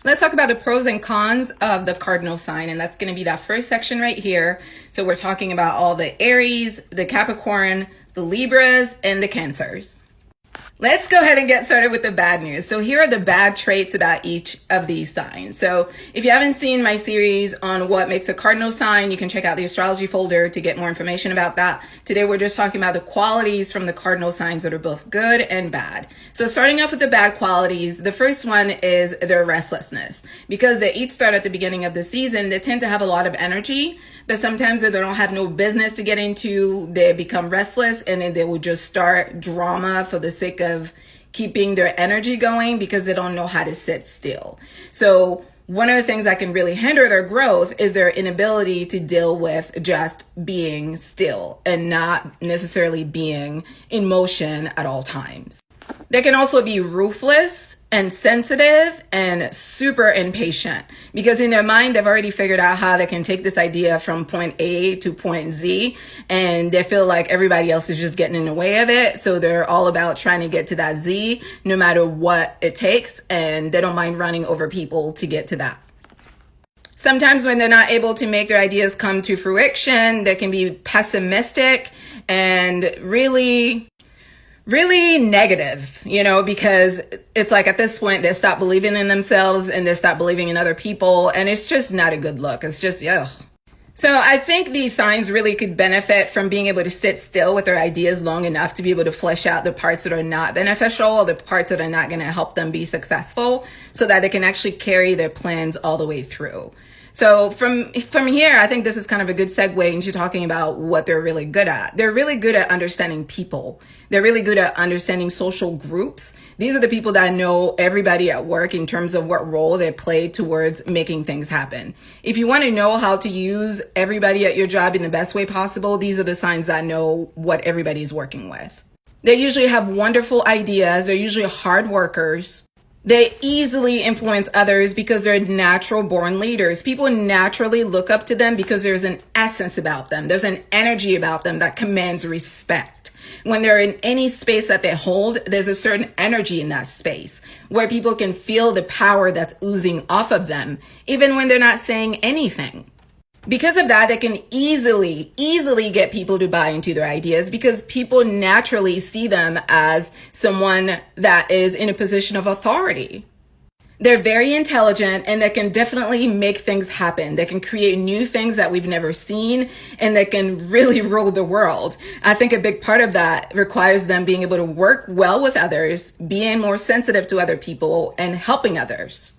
Let's talk about the pros and cons of the cardinal sign, and that's going to be that first section right here. So we're talking about all the Aries, the Capricorn, the Libras, and the Cancers. Let's go ahead and get started with the bad news. So here are the bad traits about each of these signs. So if you haven't seen my series on what makes a cardinal sign, you can check out the astrology folder to get more information about that. Today, we're just talking about the qualities from the cardinal signs that are both good and bad. So starting off with the bad qualities, the first one is their restlessness. Because they each start at the beginning of the season, they tend to have a lot of energy, but sometimes they don't have no business to get into, they become restless, and then they will just start drama for the sake of keeping their energy going because they don't know how to sit still. So one of the things that can really hinder their growth is their inability to deal with just being still and not necessarily being in motion at all times. They can also be ruthless and sensitive and super impatient because in their mind, they've already figured out how they can take this idea from point A to point Z, and they feel like everybody else is just getting in the way of it. So they're all about trying to get to that Z no matter what it takes, and they don't mind running over people to get to that. Sometimes when they're not able to make their ideas come to fruition, they can be pessimistic and really negative, because it's like at this point they stop believing in themselves and they stop believing in other people, and it's just not a good look. It's just, ugh. So I think these signs really could benefit from being able to sit still with their ideas long enough to be able to flesh out the parts that are not beneficial or the parts that are not going to help them be successful so that they can actually carry their plans all the way through. So from here, I think this is kind of a good segue into talking about what they're really good at. They're really good at understanding people. They're really good at understanding social groups. These are the people that know everybody at work in terms of what role they play towards making things happen. If you want to know how to use everybody at your job in the best way possible, these are the signs that know what everybody's working with. They usually have wonderful ideas. They're usually hard workers. They easily influence others because they're natural born leaders. People naturally look up to them because there's an essence about them. There's an energy about them that commands respect. When they're in any space that they hold, there's a certain energy in that space where people can feel the power that's oozing off of them, even when they're not saying anything. Because of that, they can easily get people to buy into their ideas because people naturally see them as someone that is in a position of authority. They're very intelligent and they can definitely make things happen. They can create new things that we've never seen, and they can really rule the world. I think a big part of that requires them being able to work well with others, being more sensitive to other people, and helping others.